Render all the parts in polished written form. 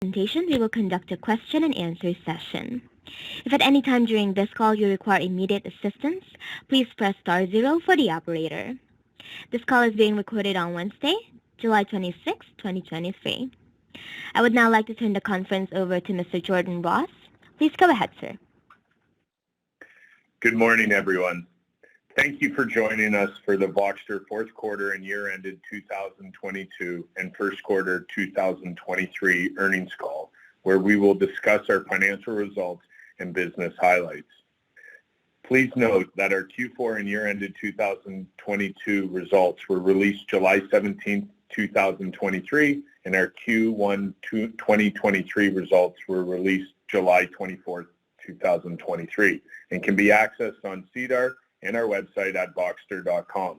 presentation, we will conduct a question and answer session. If at any time during this call you require immediate assistance, please press *0 for the operator. This call is being recorded on Wednesday, July 26, 2023. I would now like to turn the conference over to Mr. Jordan Ross. Please go ahead, sir. Good morning, everyone. Thank you for joining us for the Voxtur fourth quarter and year-ended 2022 and first quarter 2023 earnings call, where we will discuss our financial results and business highlights. Please note that our Q4 and year-ended 2022 results were released July 17, 2023, and our Q1 2023 results were released July 24, 2023, and can be accessed on SEDAR and our website at voxtur.com.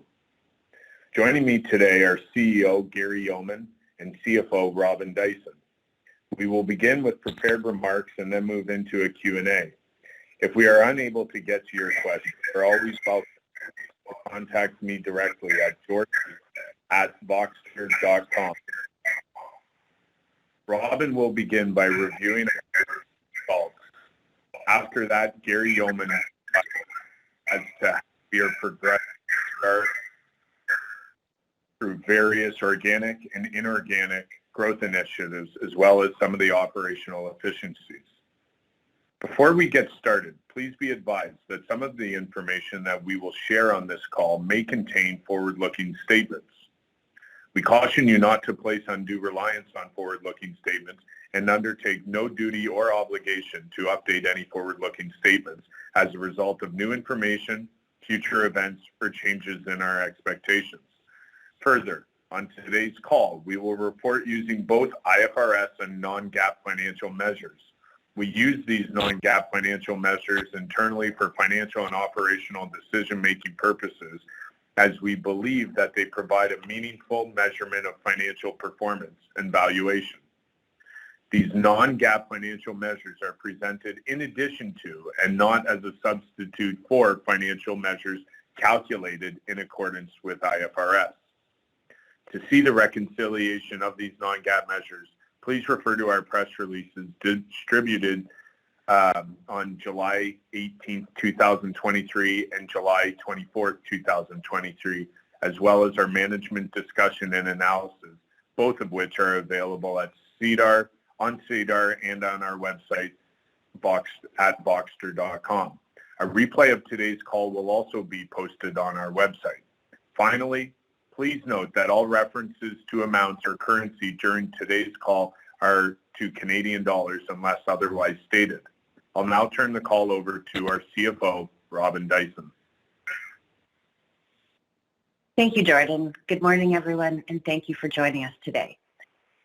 Joining me today are CEO Gary Yeoman and CFO Robin Dyson. We will begin with prepared remarks and then move into a Q&A. If we are unable to get to your questions, you're always welcome to contact me directly at jordan@voxtur.com. Robin will begin by reviewing our results. After that, Gary Yeoman as to how we are progressing through various organic and inorganic growth initiatives, as well as some of the operational efficiencies. Before we get started, please be advised that some of the information that we will share on this call may contain forward-looking statements. We caution you not to place undue reliance on forward-looking statements and undertake no duty or obligation to update any forward-looking statements as a result of new information, future events, or changes in our expectations. Further, on today's call, we will report using both IFRS and non-GAAP financial measures. We use these non-GAAP financial measures internally for financial and operational decision-making purposes, as we believe that they provide a meaningful measurement of financial performance and valuation. These non-GAAP financial measures are presented in addition to and not as a substitute for financial measures calculated in accordance with IFRS. To see the reconciliation of these non-GAAP measures, please refer to our press releases distributed on July 18, 2023 and July 24, 2023, as well as our management discussion and analysis, both of which are available at SEDAR, on SEDAR, and on our website, at voxtur.com. A replay of today's call will also be posted on our website. Finally, please note that all references to amounts or currency during today's call are to Canadian dollars unless otherwise stated. I'll now turn the call over to our CFO, Robin Dyson. Thank you, Jordan. Good morning, everyone, and thank you for joining us today.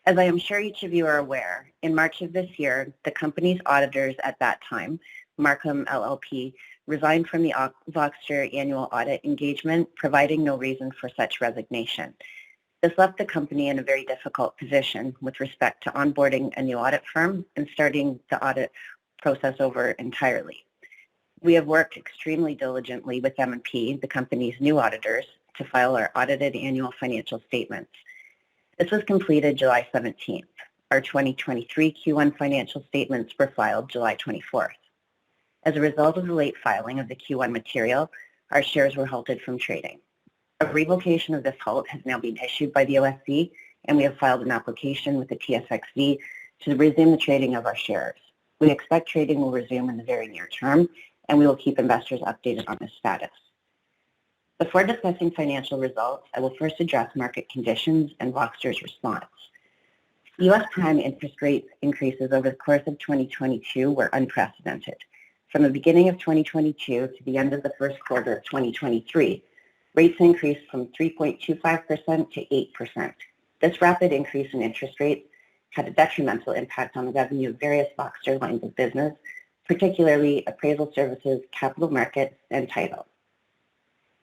As I am sure each of you are aware, in March of this year, the company's auditors at that time, Marcum LLP, resigned from the Voxtur annual audit engagement, providing no reason for such resignation. This left the company in a very difficult position with respect to onboarding a new audit firm and starting the audit process over entirely. We have worked extremely diligently with M&P, the company's new auditors, to file our audited annual financial statements. This was completed July 17th. Our 2023 Q1 financial statements were filed July 24th. As a result of the late filing of the Q1 material, our shares were halted from trading. A revocation of this halt has now been issued by the OSC, and we have filed an application with the TSXV to resume the trading of our shares. We expect trading will resume in the very near term, and we will keep investors updated on this status. Before discussing financial results, I will first address market conditions and Voxtur's response. U.S. prime interest rate increases over the course of 2022 were unprecedented. From the beginning of 2022 to the end of the first quarter of 2023, rates increased from 3.25% to 8%. This rapid increase in interest rates had a detrimental impact on the revenue of various Voxtur lines of business, particularly appraisal services, capital markets, and title.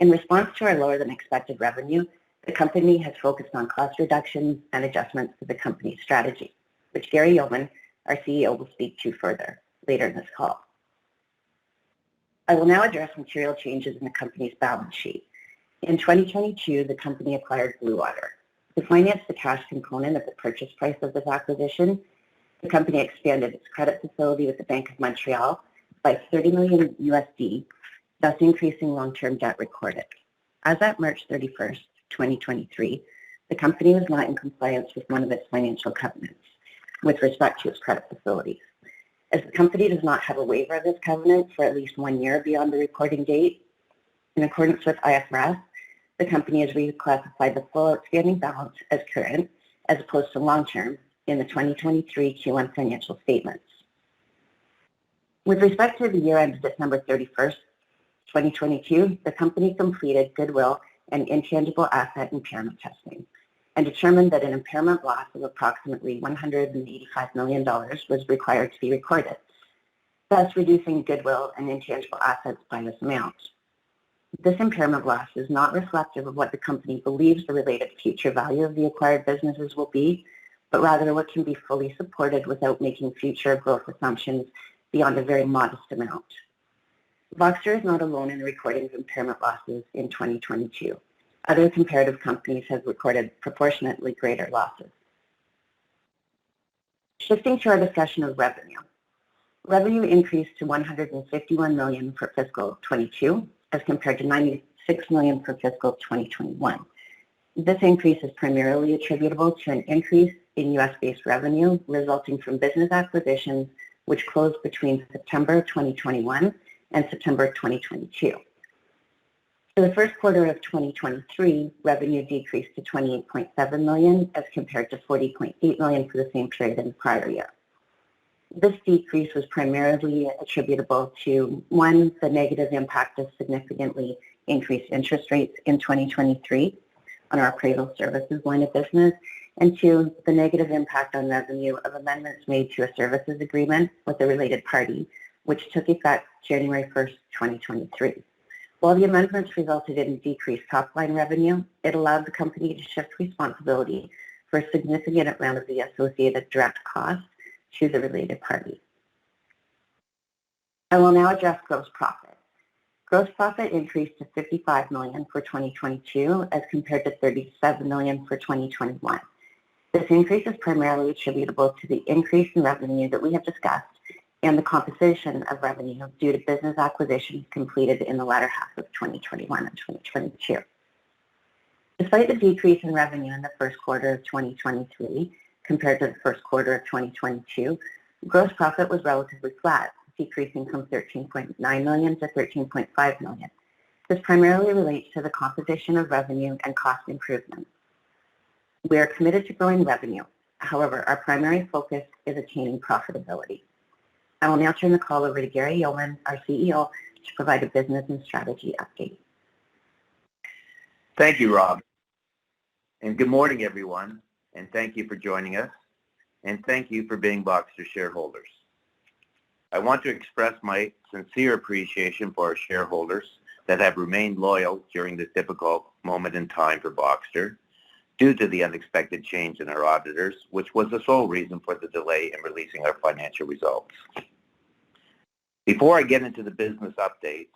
In response to our lower than expected revenue, the company has focused on cost reductions and adjustments to the company's strategy, which Gary Yeoman, our CEO, will speak to further later in this call. I will now address material changes in the company's balance sheet. In 2022, the company acquired Blue Water. To finance the cash component of the purchase price of this acquisition, The company expanded its credit facility with the Bank of Montreal by $30 million USD, thus increasing long-term debt recorded. As at March 31st, 2023, the company was not in compliance with one of its financial covenants with respect to its credit facilities. As the company does not have a waiver of this covenant for at least 1 year beyond the reporting date, in accordance with IFRS, the company has reclassified the full outstanding balance as current as opposed to long-term in the 2023 Q1 financial statements. With respect to the year ended December 31st, 2022, the company completed goodwill and intangible asset impairment testing and determined that an impairment loss of approximately $185 million was required to be recorded, thus reducing goodwill and intangible assets by this amount. This impairment loss is not reflective of what the company believes the related future value of the acquired businesses will be, but rather what can be fully supported without making future growth assumptions beyond a very modest amount. Voxtur is not alone in the recording of impairment losses in 2022. Other comparative companies have recorded proportionately greater losses. Shifting to our discussion of revenue. Revenue increased to $151 million for fiscal 22 as compared to $96 million for fiscal 2021. This increase is primarily attributable to an increase in U.S.-based revenue resulting from business acquisitions which closed between September 2021 and September 2022. For the first quarter of 2023, revenue decreased to $28.7 million as compared to $40.8 million for the same period in the prior year. This decrease was primarily attributable to, one, the negative impact of significantly increased interest rates in 2023 on our appraisal services line of business, and two, the negative impact on revenue of amendments made to a services agreement with a related party, which took effect January 1st, 2023. While the amendments resulted in decreased top-line revenue, it allowed the company to shift responsibility for a significant amount of the associated direct costs to the related party. I will now address gross profit. Gross profit increased to $55 million for 2022 as compared to $37 million for 2021. This increase is primarily attributable to the increase in revenue that we have discussed and the composition of revenue due to business acquisitions completed in the latter half of 2021 and 2022. Despite the decrease in revenue in the first quarter of 2023 compared to the first quarter of 2022, gross profit was relatively flat, decreasing from $13.9 million to $13.5 million. This primarily relates to the composition of revenue and cost improvements. We are committed to growing revenue. However, our primary focus is attaining profitability. I will now turn the call over to Gary Yeoman, our CEO, to provide a business and strategy update. Thank you, Rob. And good morning, everyone. And thank you for joining us. And thank you for being Voxtur shareholders. I want to express my sincere appreciation for our shareholders that have remained loyal during this difficult moment in time for Voxtur due to the unexpected change in our auditors, which was the sole reason for the delay in releasing our financial results. Before I get into the business updates,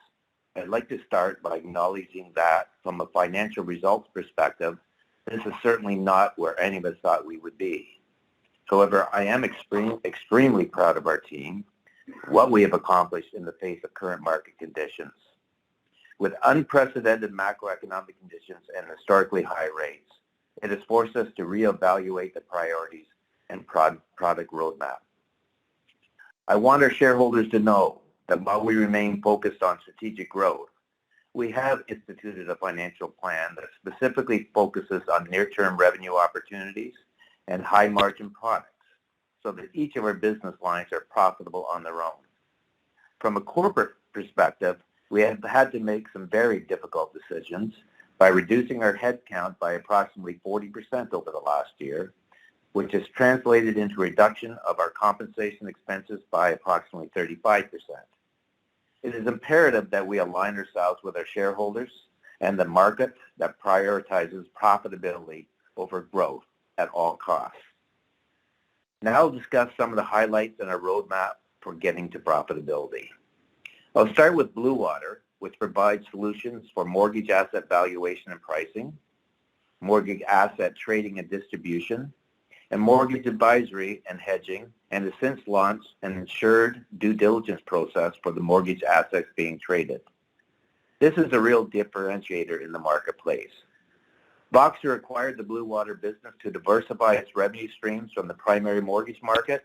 I'd like to start by acknowledging that from a financial results perspective, this is certainly not where any of us thought we would be. However, I am extremely proud of our team, what we have accomplished in the face of current market conditions. With unprecedented macroeconomic conditions and historically high rates, it has forced us to reevaluate the priorities and product roadmap. I want our shareholders to know that while we remain focused on strategic growth, we have instituted a financial plan that specifically focuses on near-term revenue opportunities and high-margin products so that each of our business lines are profitable on their own. From a corporate perspective, we have had to make some very difficult decisions by reducing our headcount by approximately 40% over the last year, which has translated into a reduction of our compensation expenses by approximately 35%. It is imperative that we align ourselves with our shareholders and the market that prioritizes profitability over growth at all costs. Now I'll discuss some of the highlights in our roadmap for getting to profitability. I'll start with Blue Water, which provides solutions for mortgage asset valuation and pricing, mortgage asset trading and distribution, and mortgage advisory and hedging and has since launched an ensured due diligence process for the mortgage assets being traded. This is a real differentiator in the marketplace. Voxtur acquired the Blue Water business to diversify its revenue streams from the primary mortgage market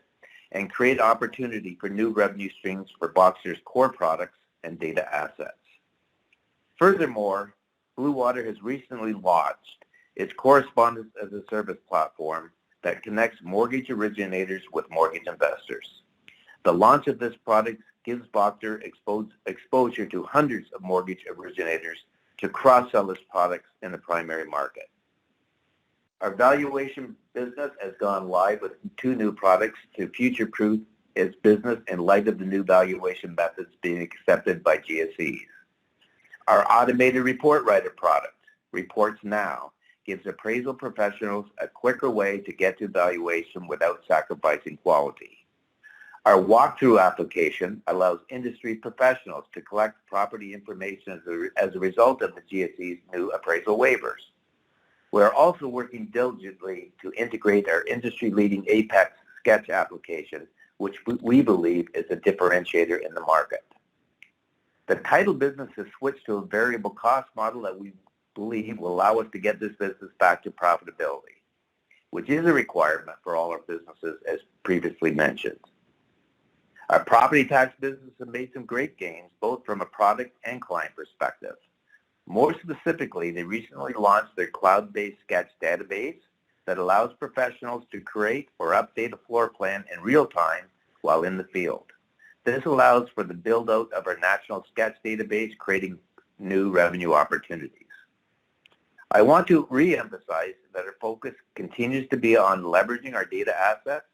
and create opportunity for new revenue streams for Voxtur's core products and data assets. Furthermore, Blue Water has recently launched its correspondence as a service platform that connects mortgage originators with mortgage investors. The launch of this product gives Voxtur exposure to hundreds of mortgage originators to cross-sell its products in the primary market. Our valuation business has gone live with 2 new products to future-proof its business in light of the new valuation methods being accepted by GSEs. Our automated report writer product, Reports Now, gives appraisal professionals a quicker way to get to valuation without sacrificing quality. Our walkthrough application allows industry professionals to collect property information as a result of the GSE's new appraisal waivers. We are also working diligently to integrate our industry-leading Apex Sketch application, which we believe is a differentiator in the market. The title business has switched to a variable cost model that we believe will allow us to get this business back to profitability, which is a requirement for all our businesses, as previously mentioned. Our property tax business has made some great gains, both from a product and client perspective. More specifically, they recently launched their cloud-based sketch database that allows professionals to create or update a floor plan in real time while in the field. This allows for the build-out of our national sketch database, creating new revenue opportunities. I want to re-emphasize that our focus continues to be on leveraging our data assets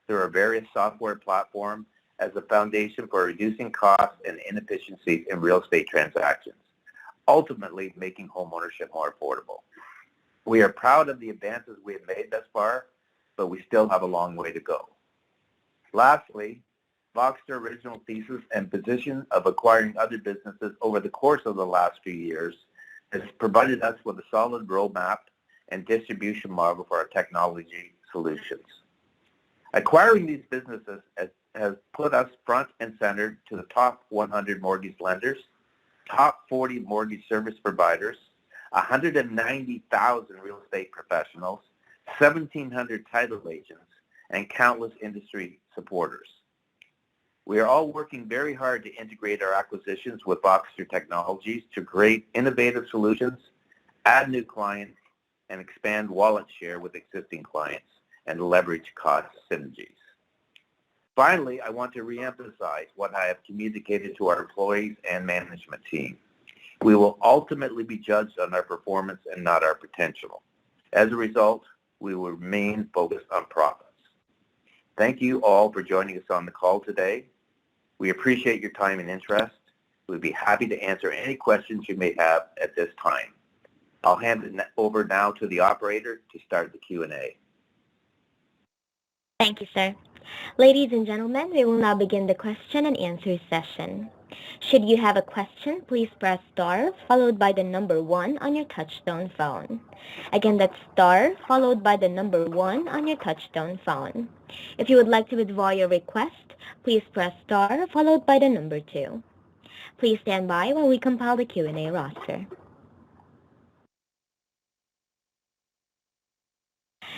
through our various software platforms as a foundation for reducing costs and inefficiencies in real estate transactions, ultimately making homeownership more affordable. We are proud of the advances we have made thus far, but we still have a long way to go. Lastly, Voxtur's original thesis and position of acquiring other businesses over the course of the last few years has provided us with a solid roadmap and distribution model for our technology solutions. Acquiring these businesses has put us front and center to the top 100 mortgage lenders, top 40 mortgage service providers, 190,000 real estate professionals, 1,700 title agents, and countless industry supporters. We are all working very hard to integrate our acquisitions with Voxtur Technologies to create innovative solutions, add new clients, and expand wallet share with existing clients and leverage cost synergies. Finally, I want to reemphasize what I have communicated to our employees and management team. We will ultimately be judged on our performance and not our potential. As a result, we will remain focused on profits. Thank you all for joining us on the call today. We appreciate your time and interest. We'd be happy to answer any questions you may have at this time. I'll hand it over now to the operator to start the Q&A. Thank you, sir. Ladies and gentlemen, we will now begin the question and answer session. Should you have a question, please press star followed by the number 1 on your touchtone phone. Again, that's star followed by the number 1 on your touchtone phone. If you would like to withdraw your request, please press star followed by the number 2. Please stand by while we compile the Q&A roster.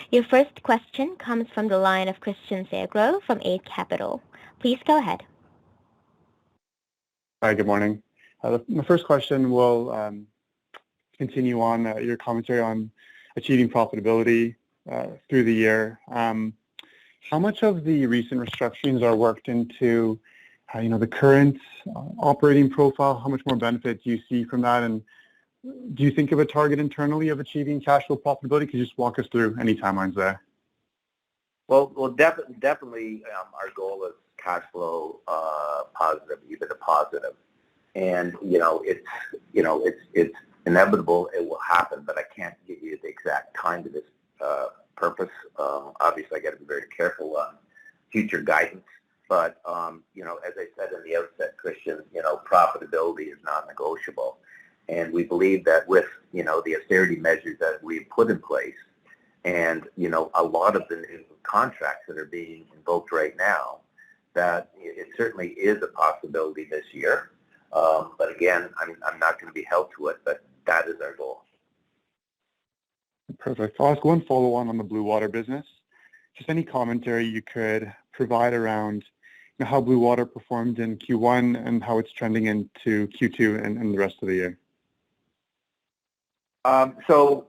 Your first question comes from the line of Christian Segro from 8 Capital. Please go ahead. Hi, good morning. My first question will continue on your commentary on achieving profitability through the year. How much of the recent restructurings are worked into the current operating profile? How much more benefit do you see from that? And do you think of a target internally of achieving cash flow profitability? Could you just walk us through any timelines there? Well, definitely our goal is cash flow positive, EBITDA positive, and it's inevitable. It will happen, but I can't give you the exact time to this purpose. Obviously, I got to be very careful on future guidance. But as I said in the outset, Christian, profitability is non-negotiable, and we believe that with the austerity measures that we've put in place, And, a lot of the new contracts that are being invoked right now, that it certainly is a possibility this year. But again, I'm not going to be held to it, but that is our goal. Perfect. I'll ask one follow-on the Blue Water business. Just any commentary you could provide around how Blue Water performed in Q1 and how it's trending into Q2 and the rest of the year. So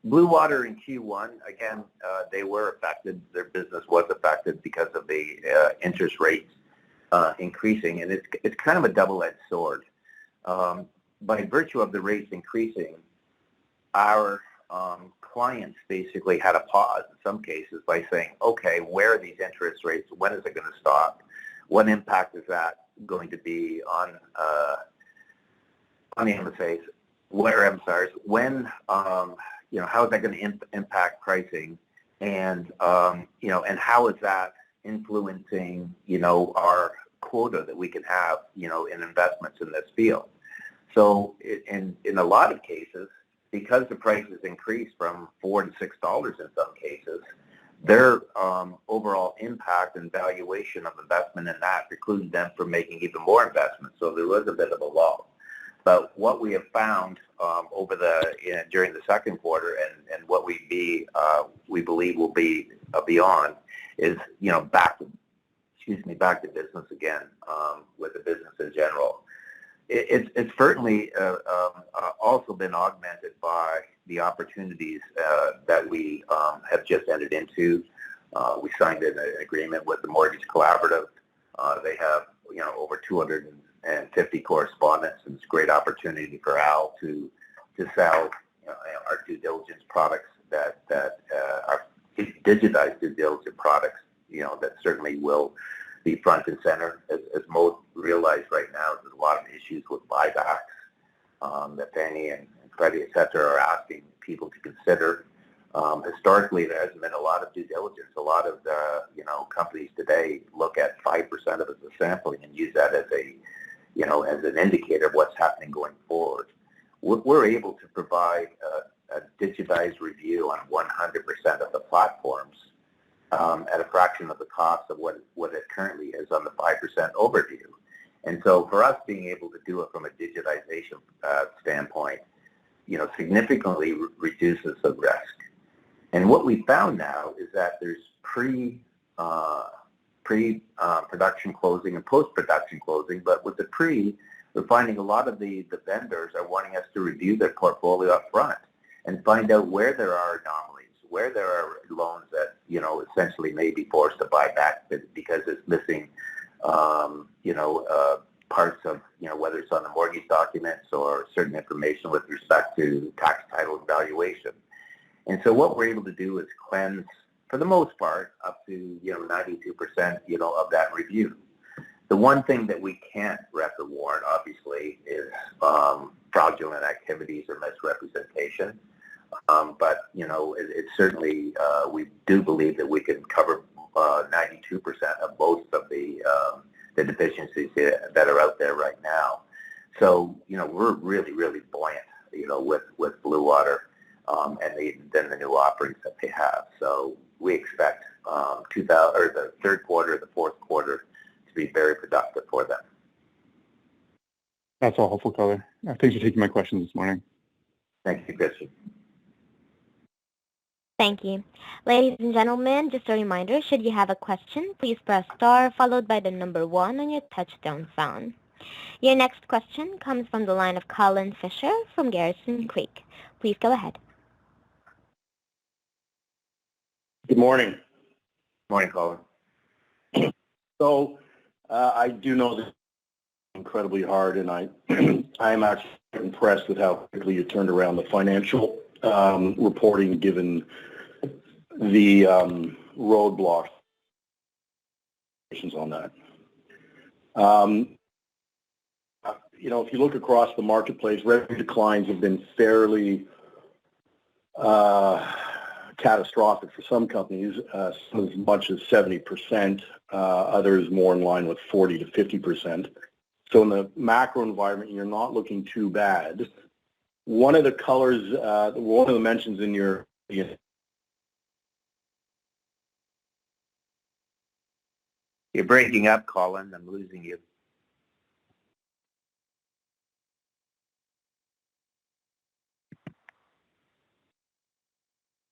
Blue Water in Q1, again, they were affected. Their business was affected because of the interest rates increasing, and it's kind of a double-edged sword. By virtue of the rates increasing, our clients basically had a pause in some cases by saying, okay, where are these interest rates? When is it going to stop? What impact is that going to be on the MSAs? When, how is that going to impact pricing? And, and how is that influencing, our quota that we can have, in investments in this field? So in a lot of cases, because the prices increased from $4 to $6 in some cases, their overall impact and valuation of investment in that precluded them from making even more investments. So there was a bit of a lull. But what we have found during the second quarter and what we believe will be beyond is back to business again with the business in general. It's certainly also been augmented by the opportunities that we have just entered into. We signed an agreement with the Mortgage Collaborative. They have over 250 correspondents, and it's a great opportunity for Al to sell our due diligence products that are digitized due diligence products. That certainly will be front and center, as most realize right now. There's a lot of issues with buybacks that Fannie and Freddie, et cetera, are asking people to consider. Historically, there hasn't been a lot of due diligence. A lot of the companies today look at 5% of it as sampling and use that as as an indicator of what's happening going forward. We're able to provide a digitized review on 100% of the platforms at a fraction of the cost of what it currently is on the 5% overview. And so for us, being able to do it from a digitization standpoint, significantly reduces the risk. And what we found now is that there's pre-production closing and post-production closing, but with the we're finding a lot of the vendors are wanting us to review their portfolio up front and find out where there are anomalies, where there are loans that, essentially may be forced to buy back because it's missing, parts of, whether it's on the mortgage documents or certain information with respect to tax title and valuation. And so what we're able to do is cleanse, for the most part, up to, 92%, of that review. The one thing that we can't record warrant, obviously, is fraudulent activities or misrepresentation. But, it's certainly, we do believe that we can cover 92% of most of the deficiencies that are out there right now. So, we're really, really buoyant, with Blue Water and then the new offerings that they have. So we expect the third quarter, the fourth quarter to be very productive for them. That's all helpful color. Thanks for taking my questions this morning. Thank you, Christian. Thank you. Ladies and gentlemen, just a reminder, should you have a question, please press star followed by the number 1 on your touchtone phone. Your next question comes from the line of Colin Fisher from Garrison Creek. Please go ahead. Good morning. Morning, Colin. So I do know this is incredibly hard, and I am actually impressed with how quickly you turned around the financial reporting, given the roadblocks on that. If you look across the marketplace, revenue declines have been fairly catastrophic for some companies, some as much as 70%, others more in line with 40 to 50%. So in the macro environment, you're not looking too bad. One of the colors, one of the mentions in your You're breaking up, Colin. I'm losing you.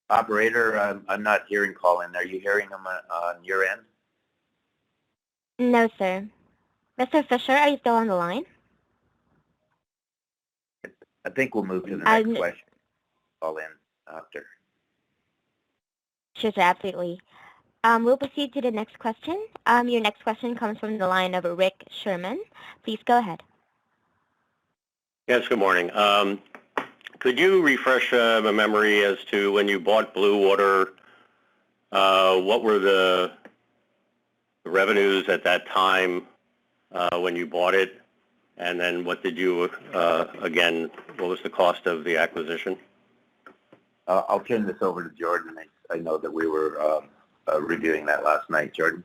Operator, I'm not hearing Colin. Are you hearing him on your end? No, sir. Mr. Fisher, are you still on the line? I think we'll move to the next question. Call in after. Sure, sir, absolutely. We'll proceed to the next question. Your next question comes from the line of Rick Sherman. Please go ahead. Yes, good morning. Could you refresh my memory as to when you bought Blue Water, what were the revenues at that time when you bought it? And then what did you, again, what was the cost of the acquisition? I'll turn this over to Jordan. I know that we were reviewing that last night. Jordan?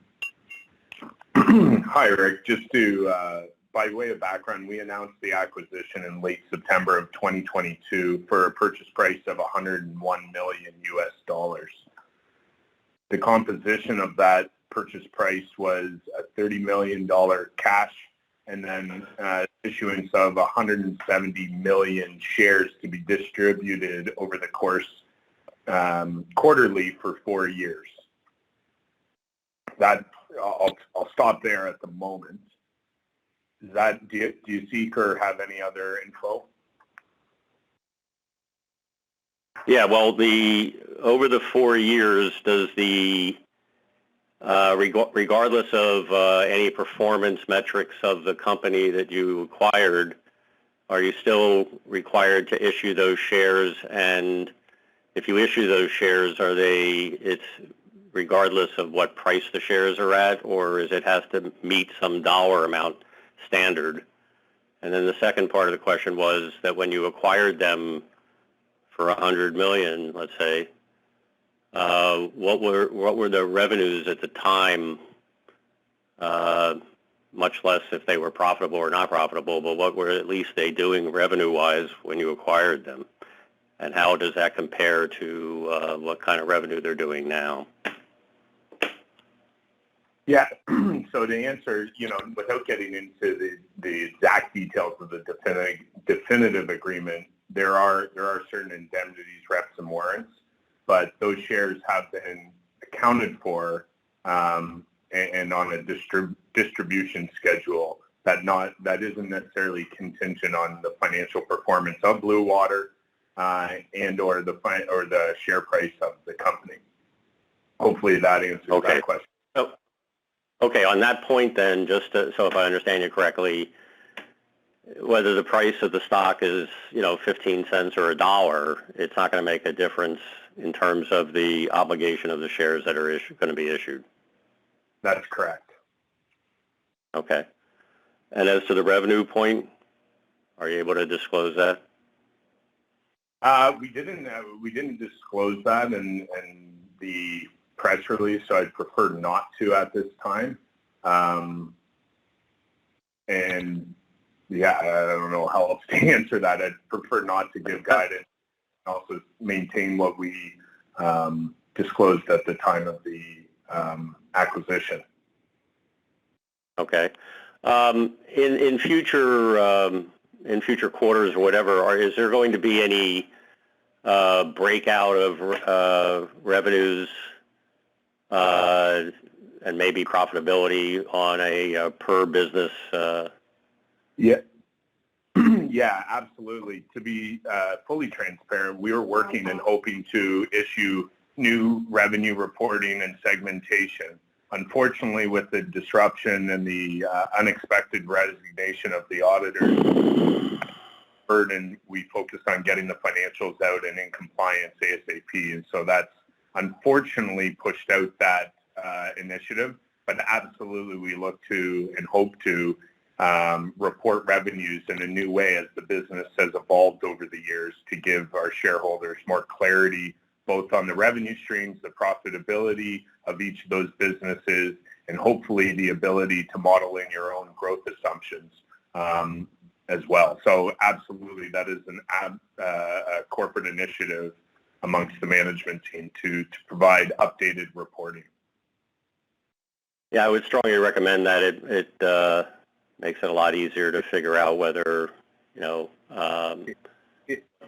Hi, Rick. Just to, by way of background, we announced the acquisition in late September of 2022 for a purchase price of $101 million US. The composition of that purchase price was a $30 million cash and then issuance of 170 million shares to be distributed over the course quarterly for 4 years. That I'll stop there at the moment. Is that, do you seek or have any other info? Yeah, well, over the 4 years, does the regardless of any performance metrics of the company that you acquired, are you still required to issue those shares? And if you issue those shares, it's regardless of what price the shares are at, or is it has to meet some dollar amount standard? And then the second part of the question was that when you acquired them for $100 million, let's say, what were the revenues at the time? Much less if they were profitable or not profitable, but what were at least they doing revenue-wise when you acquired them? And how does that compare to what kind of revenue they're doing now? Yeah, so to answer, without getting into the exact details of the definitive agreement, there are certain indemnities, reps, and warrants, but those shares have been accounted for and on a distribution schedule that isn't necessarily contingent on the financial performance of Blue Water and or the share price of the company. Hopefully that answers that question. Okay, on that point then, so if I understand you correctly, whether the price of the stock is 15 cents or $1, it's not going to make a difference in terms of the obligation of the shares that are going to be issued. That's correct. Okay. And as to the revenue point, are you able to disclose that? We didn't disclose that in the press release, so I'd prefer not to at this time. And yeah, I don't know how else to answer that. I'd prefer not to give guidance. Also maintain what we disclosed at the time of the acquisition. Okay. In future quarters or whatever, is there going to be any breakout of revenues and maybe profitability on a per business? Yeah. Yeah, absolutely. To be fully transparent, we were working and hoping to issue new revenue reporting and segmentation. Unfortunately, with the disruption and the unexpected resignation of the auditor, burden, we focused on getting the financials out and in compliance ASAP. And so that's unfortunately pushed out that initiative. But absolutely, we look to and hope to report revenues in a new way as the business has evolved over the years to give our shareholders more clarity both on the revenue streams, the profitability of each of those businesses, and hopefully the ability to model in your own growth assumptions as well. So absolutely, that is a corporate initiative amongst the management team to provide updated reporting. Yeah, I would strongly recommend that. It makes it a lot easier to figure out whether,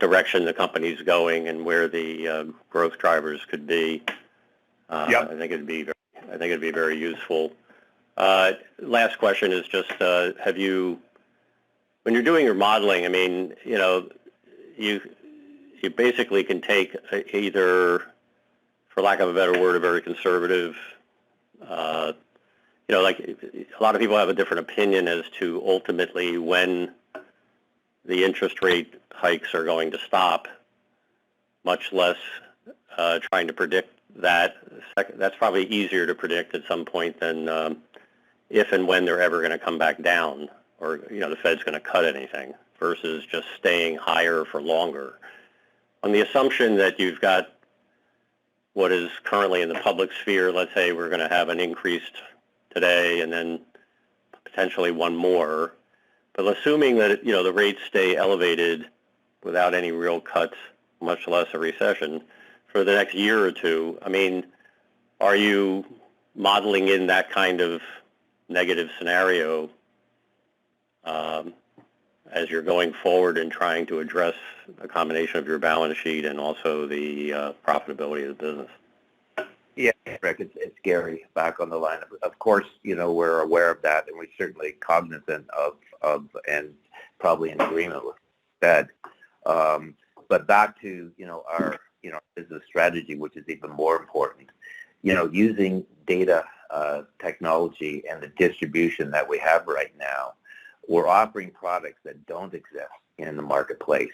direction the company's going and where the growth drivers could be. Yep. I think it'd be very useful. Last question is just, when you're doing your modeling, I mean, you basically can take either, for lack of a better word, a very conservative, like a lot of people have a different opinion as to ultimately when the interest rate hikes are going to stop, much less trying to predict that. That's probably easier to predict at some point than if and when they're ever going to come back down, or the Fed's going to cut anything, versus just staying higher for longer. On the assumption that you've got what is currently in the public sphere, let's say we're going to have an increase today and then potentially one more, but assuming that the rates stay elevated without any real cuts, much less a recession, for the next year or two, I mean, are you modeling in that kind of negative scenario as you're going forward and trying to address a combination of your balance sheet and also the profitability of the business? Yeah, Rick, it's Gary back on the line. Of course, we're aware of that, and we're certainly cognizant of and probably in agreement with that. But back to our business strategy, which is even more important. Using data technology and the distribution that we have right now, we're offering products that don't exist in the marketplace.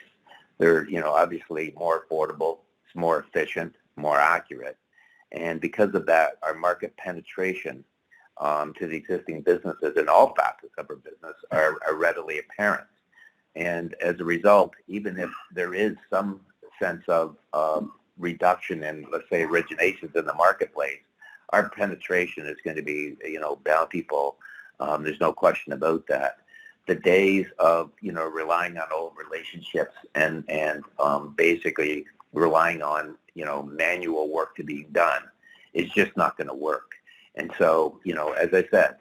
They're obviously more affordable, it's more efficient, more accurate. And because of that, our market penetration to the existing businesses in all facets of our business are readily apparent. And as a result, even if there is some sense of reduction in, let's say, originations in the marketplace, our penetration is going to be, bountiful. There's no question about that. The days of, relying on old relationships and basically relying on, manual work to be done is just not going to work. And so, as I said,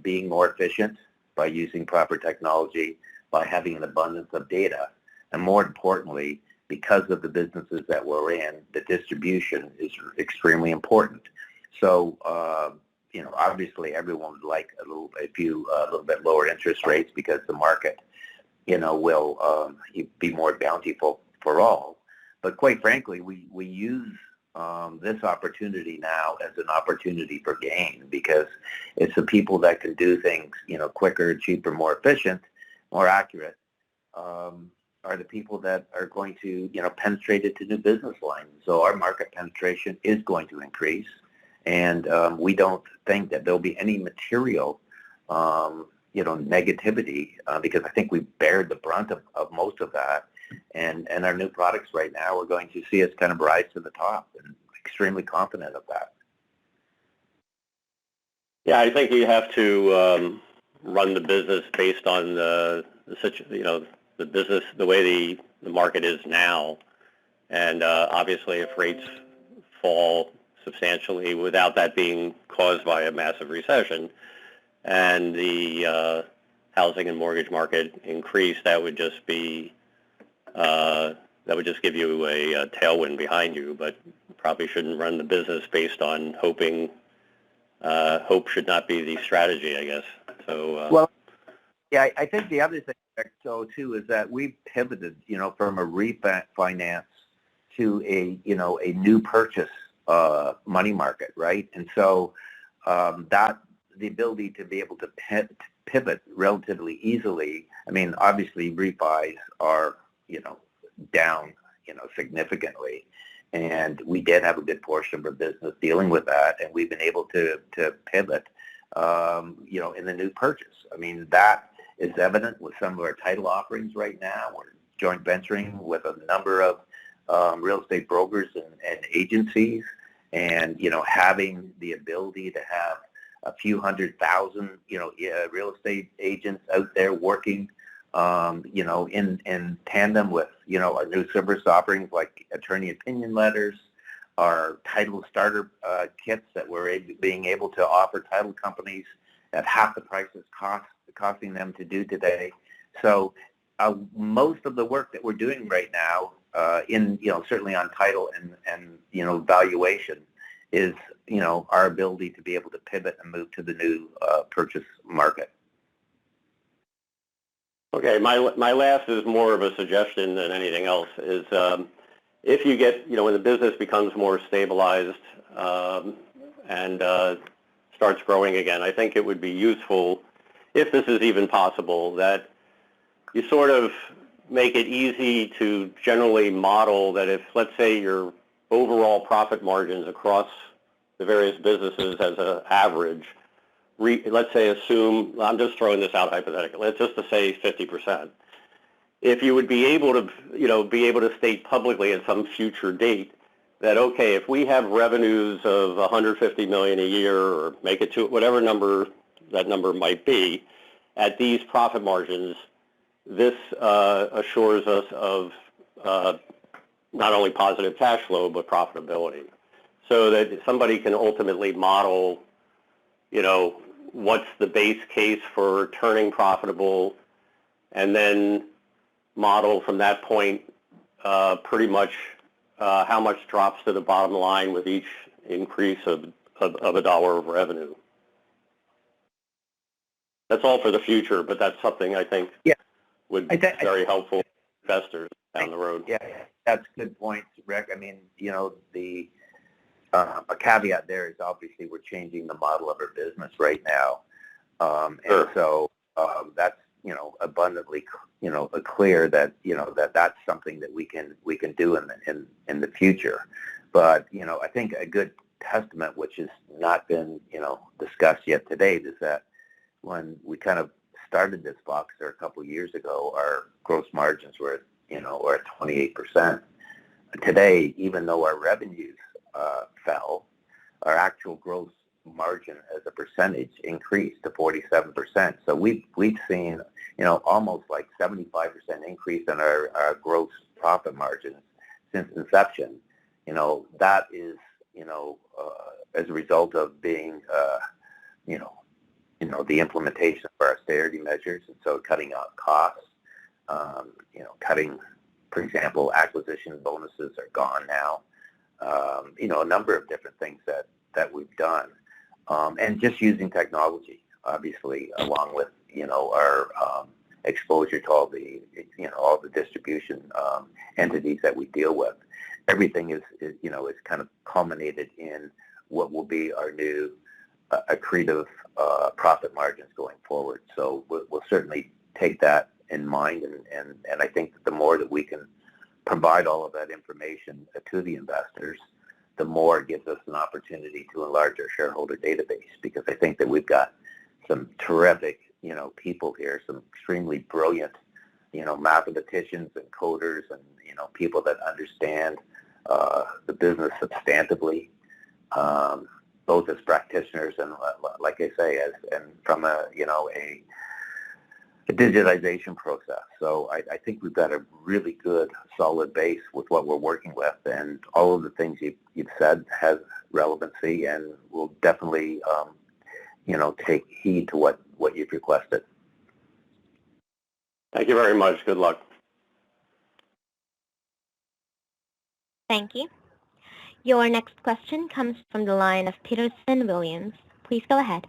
being more efficient by using proper technology, by having an abundance of data, and more importantly, because of the businesses that we're in, the distribution is extremely important. So, obviously everyone would like a little bit lower interest rates because the market, will be more bountiful for all. But quite frankly, we use this opportunity now as an opportunity for gain, because it's the people that can do things, quicker, cheaper, more efficient, more accurate, are the people that are going to, penetrate into new business lines. So our market penetration is going to increase, and we don't think that there'll be any material, negativity, because I think we bared the brunt of most of that. And our new products right now are going to see us kind of rise to the top, and extremely confident of that. Yeah, I think you have to run the business based on the business, the way the market is now. And obviously, if rates fall substantially without that being caused by a massive recession, and the housing and mortgage market increase, that would just be that would just give you a tailwind behind you, but probably shouldn't run the business based on hoping. Hope should not be the strategy, I guess. So. Well, yeah, I think the other thing, so too, is that we've pivoted, from a refinance to a new purchase money market, right? And so that the ability to be able to pivot relatively easily. I mean, obviously refis are down, significantly. And we did have a good portion of our business dealing with that, and we've been able to pivot, in the new purchase. I mean, that is evident with some of our title offerings right now. We're joint venturing with a number of real estate brokers and agencies, and, having the ability to have a few 100,000, real estate agents out there working, in tandem with, our new service offerings like attorney opinion letters, our title starter kits that we're being able to offer title companies at half the price it's costing them to do today. So most of the work that we're doing right now, certainly on title and valuation, is our ability to be able to pivot and move to the new purchase market. Okay, my last is more of a suggestion than anything else. Is if you get when the business becomes more stabilized and starts growing again, I think it would be useful, if this is even possible, that you sort of make it easy to generally model that if, let's say, your overall profit margins across the various businesses as an average, let's say assume, I'm just throwing this out hypothetically, let's just to say 50%. If you would be able to, state publicly at some future date that, okay, if we have revenues of $150 million a year, or make it to whatever number that number might be, at these profit margins, this assures us of not only positive cash flow, but profitability. So that somebody can ultimately model, what's the base case for turning profitable, and then model from that point pretty much how much drops to the bottom line with each increase of a dollar of revenue. That's all for the future, but that's something I think would be very helpful to investors down the road. Yeah, that's a good point, Rick. I mean, a caveat there is obviously we're changing the model of our business right now, and so that's abundantly clear that that's something that we can do in the future. But I think a good testament, which has not been discussed yet today, is that when we kind of started this Voxtur a couple of years ago, our gross margins were at 28%. Today, even though our revenues fell, our actual gross margin as a percentage increased to 47%. So we've seen almost like 75% increase in our gross profit margins since inception. That is as a result of being the implementation of our austerity measures, and so cutting out costs, cutting, for example, acquisition bonuses are gone now. A number of different things that we've done, and just using technology, obviously, along with our exposure to all the distribution entities that we deal with. Everything is kind of culminated in what will be our new accretive profit margins going forward. So we'll certainly take that in mind, and I think that the more that we can provide all of that information to the investors, the more it gives us an opportunity to enlarge our shareholder database, because I think that we've got some terrific, people here, some extremely brilliant, mathematicians and coders and, people that understand the business substantively, both as practitioners and, like I say, and from a digitization process. So I think we've got a really good, solid base with what we're working with, and all of the things you've said has relevancy, and we'll definitely, take heed to what you've requested. Thank you very much. Good luck. Thank you. Your next question comes from the line of Peterson Williams. Please go ahead.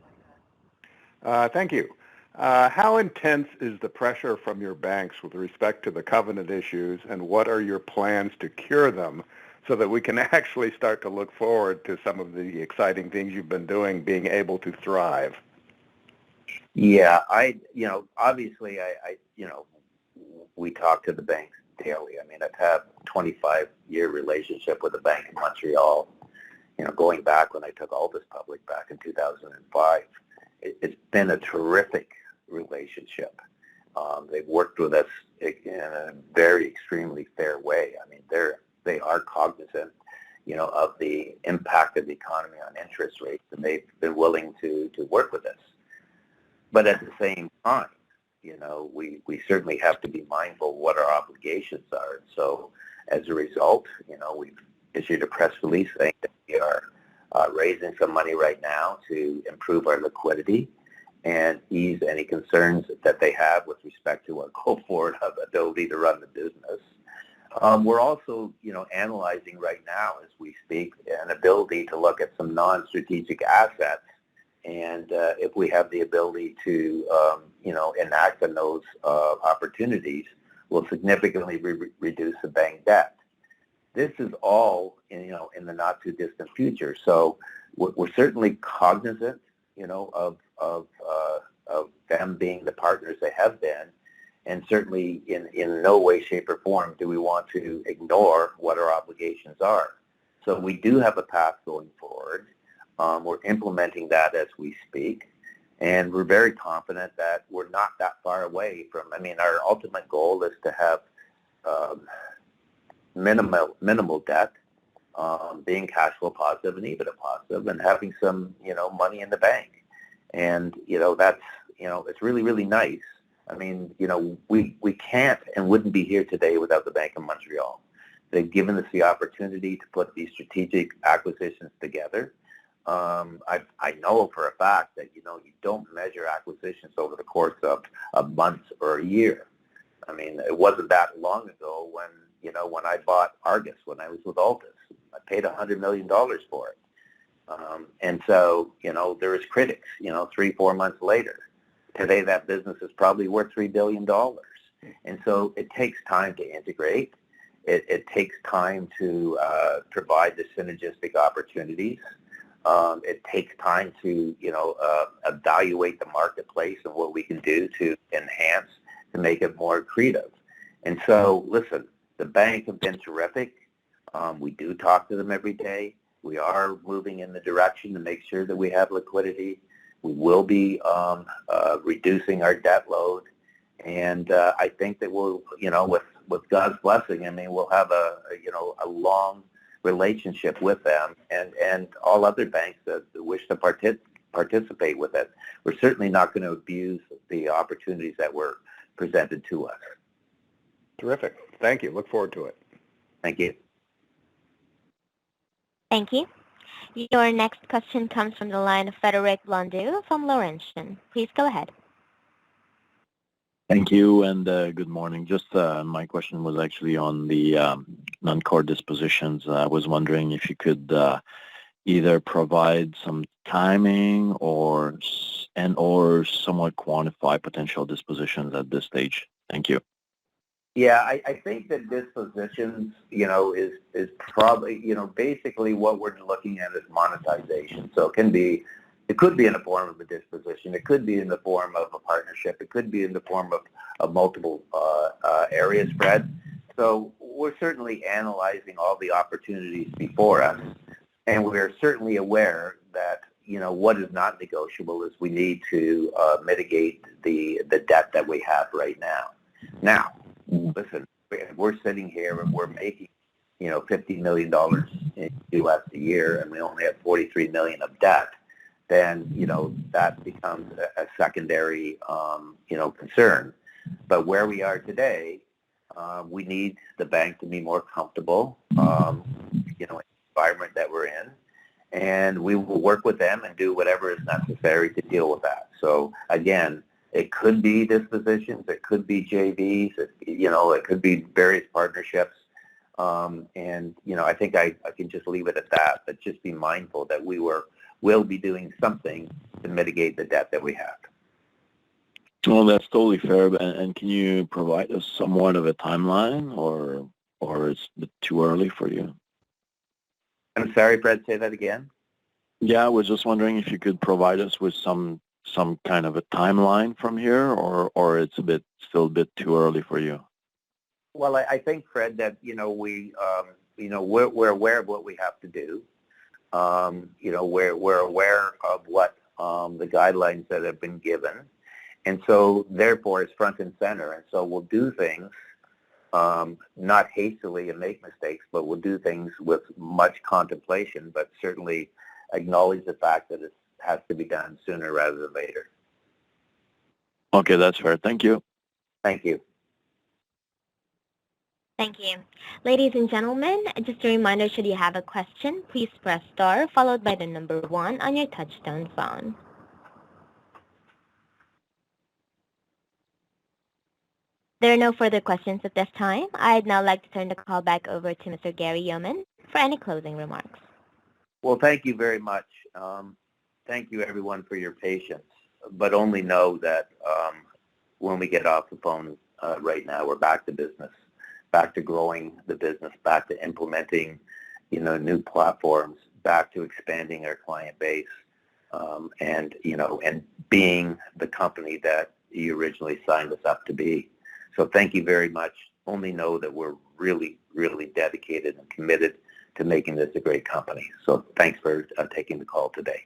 Thank you. How intense is the pressure from your banks with respect to the covenant issues, and what are your plans to cure them so that we can actually start to look forward to some of the exciting things you've been doing being able to thrive? Yeah, obviously, we talk to the banks daily. I mean, I've had a 25-year relationship with a bank in Montreal, going back when I took all this public back in 2005. It's been a terrific relationship. They've worked with us in a very extremely fair way. I mean, they are cognizant, of the impact of the economy on interest rates, and they've been willing to work with us. But at the same time, we certainly have to be mindful of what our obligations are. And so as a result, we've issued a press release saying that we are raising some money right now to improve our liquidity and ease any concerns that they have with respect to our go-forward ability to run the business. We're also, analyzing right now as we speak an ability to look at some non-strategic assets, and if we have the ability to, enact on those opportunities, will significantly reduce the bank debt. This is all, in the not too distant future. So we're certainly cognizant, of them being the partners they have been, and certainly in no way, shape, or form do we want to ignore what our obligations are. So we do have a path going forward. We're implementing that as we speak, and we're very confident that we're not that far away from, our ultimate goal is to have minimal debt, being cash flow positive and EBITDA positive, and having some, money in the bank. And, that's, it's really, really nice. We can't and wouldn't be here today without the Bank of Montreal. They've given us the opportunity to put these strategic acquisitions together. I know for a fact that, you don't measure acquisitions over the course of a month or a year. It wasn't that long ago when I bought Argus when I was with Altus. I paid $100 million for it. And so, there is critics, 3-4 months later. Today, that business is probably worth $3 billion. And so it takes time to integrate. It takes time to provide the synergistic opportunities. It takes time to, evaluate the marketplace and what we can do to enhance, to make it more accretive. And so, listen, the bank have been terrific. We do talk to them every day. We are moving in the direction to make sure that we have liquidity. We will be reducing our debt load, and I think that we'll, with God's blessing, we'll have a long relationship with them and all other banks that wish to participate with it. We're certainly not going to abuse the opportunities that were presented to us. Terrific. Thank you. Look forward to it. Thank you. Thank you. Your next question comes from the line of Frederic Blondeau from Laurentian. Please go ahead. Thank you, and good morning. Just my question was actually on the non-core dispositions. I was wondering if you could either provide some timing or somewhat quantify potential dispositions at this stage. Thank you. Yeah, I think that dispositions, is probably, basically what we're looking at is monetization. So it could be in the form of a disposition. It could be in the form of a partnership. It could be in the form of multiple areas, Fred. So we're certainly analyzing all the opportunities before us, and we're certainly aware that, what is not negotiable is we need to mitigate the debt that we have right now. Now, listen, we're sitting here and we're making, $50 million in U.S. a year, and we only have $43 million of debt. Then, that becomes a secondary, concern. But where we are today, we need the bank to be more comfortable, in the environment that we're in, and we will work with them and do whatever is necessary to deal with that. So, again, it could be dispositions, it could be JVs, it could be various partnerships. And, I think I can just leave it at that, but just be mindful that we'll be doing something to mitigate the debt that we have. Well, that's totally fair. And can you provide us somewhat of a timeline, or it's a bit too early for you? I'm sorry, Fred, say that again? Yeah, I was just wondering if you could provide us with some kind of a timeline from here, or it's still a bit too early for you? Well, I think, Fred, that, we're aware of what we have to do. We're aware of what the guidelines that have been given. And so, therefore, it's front and center. And so we'll do things, not hastily and make mistakes, but we'll do things with much contemplation, but certainly acknowledge the fact that it has to be done sooner rather than later. Okay, that's fair. Thank you. Thank you. Thank you. Ladies and gentlemen, just a reminder, should you have a question, please press star followed by the number 1 on your touchtone phone. There are no further questions at this time. I'd now like to turn the call back over to Mr. Gary Yeoman for any closing remarks. Well, thank you very much. Thank you, everyone, for your patience. But only know that when we get off the phone right now, we're back to business, back to growing the business, back to implementing, new platforms, back to expanding our client base, and being the company that you originally signed us up to be. So thank you very much. Only know that we're really, really dedicated and committed to making this a great company. So thanks for taking the call today.